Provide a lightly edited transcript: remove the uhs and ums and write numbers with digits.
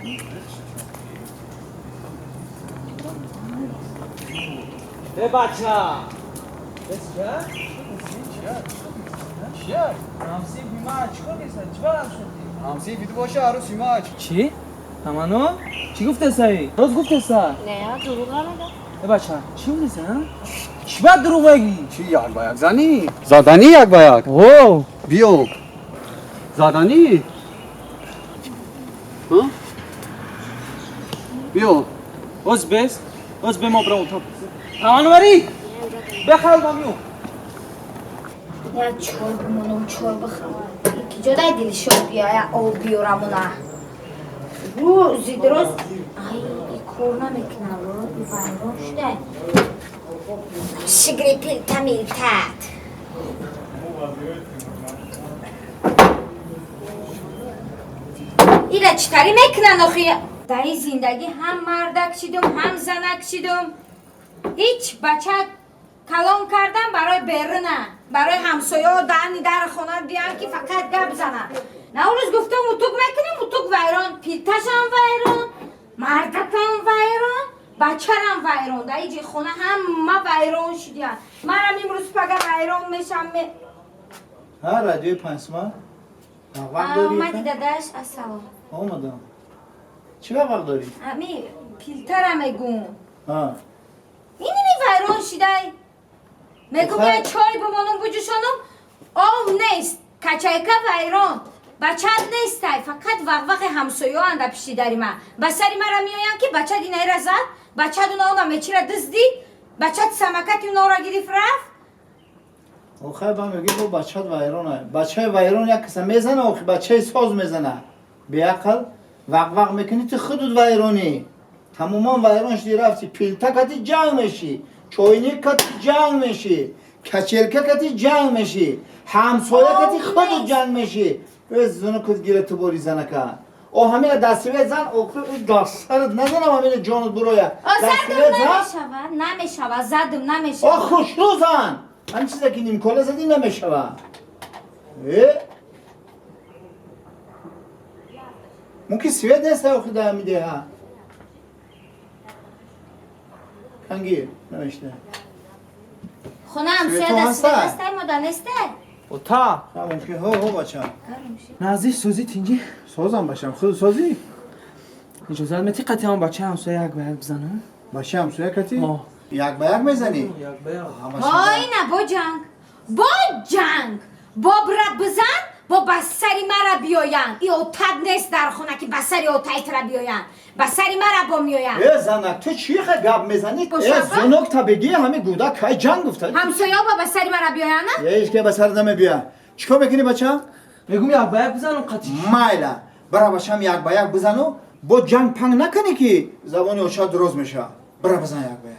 ای بچه چیه؟ رمزی بیمه چیکار نیستن؟ چی برم شدی؟ رمزی بیدو باشه عروس بیمه چی؟ همانو؟ چی گفته سایی؟ روز گفته سا؟ نه دروغ نمیگم. ای بچه چی میزن؟ چی باید دروغ بگی؟ چی یک با یک زنی؟ زدنی یک با یک اوه بیو زدنی ها؟ بیو اوز بس اوز به ما برام تا همانو بری بخال بامیو یک چوب منو چوب بخوام. یکی جدای دلشو بیای آب بیارم اونا. روزی درست. ای کار نمیکنم رو بیفایرون شده. شگری پیلتا میلتات. ایره چطوری میکنن آخی؟ در این زندگی هم مردک شدم هم زنک شدم. هیچ بچه کلام کردن برای برنه برای همسایه ها در خونه بیان که فقط گپ زنن. نه اون روز گفتم اتوق میکنیم اتوق ویران پیلتش هم ویران مردک هم ویران بچه هم ویران در اینجا خونه همه ویران شدیم. منم امروز پگه ویران میشم ها رادیوی پنسمان وقت داری؟ اومدی داداش اصلا آمدم چرا وقت داری؟ امی پیلترم میگم ها اینی ویران شده میگم یه چای بمانم بجوشانم آب نیست کچایکه ویران بچه نیست فقط وقت همسایه ها انده پیشی داری من بسری مرا میایم که بچه دینه را زد بچه دونا اونا میچی را دزدید بچه سمکت اونا را گریف رفت آخه با میگی با بچه ویرانه بچه ویران یک کسی میزنه آخه بچه ساز میزنه بیاقل وقت میکنی تو خودت ویرانی تماما ویران شدی رفتی پیلتا کتی جنگ میشی چوینی کتی جنگ میشی کچرکه کتی جنگ میشی همسایه کتی خودت جنگ میشی از زنو کت گیره تو باری زنه که او همین دستوی زن اوخه او دسترت نزنم همین جانت برویه زدم نمیشود زدم نمیشود آه خوش رو زن همین چیزه که نیم کله زدی نمیشود ممکن سوید نیست اوخه ده میده ها کنگیر نوشته خونه هم سوی تو سوید هسته؟ هسته مدانسته و تا ممکن هو بچه نازی سوزی تینجی سازم باشم خود سازی اجازه میتی قطعه هم بچه همسایه یک باید بزنم باشه هم سوی کتی آه. یک به یک میزنی یک باید های نه با جنگ با برد بزن با بسری مرا بیاین ای اوتد نیست در خونه که بسری اوتایت را بیاین بسری مرا با میاین زنک تو چی خیلی گب میزنی؟ گوشه زنک تا بگی همه گودا که جنگ گفته همسایه با بسری مرا بیاین نه؟ یه ایش که بسر نمی بیا چیکار میکنی بچه؟ میگم یک باید بزنم قطعی مایلا برا بچه هم یک با یک بزنو با جنگ پنگ نکنی که زبانی اوشا درست میشه برا بزن یک با یک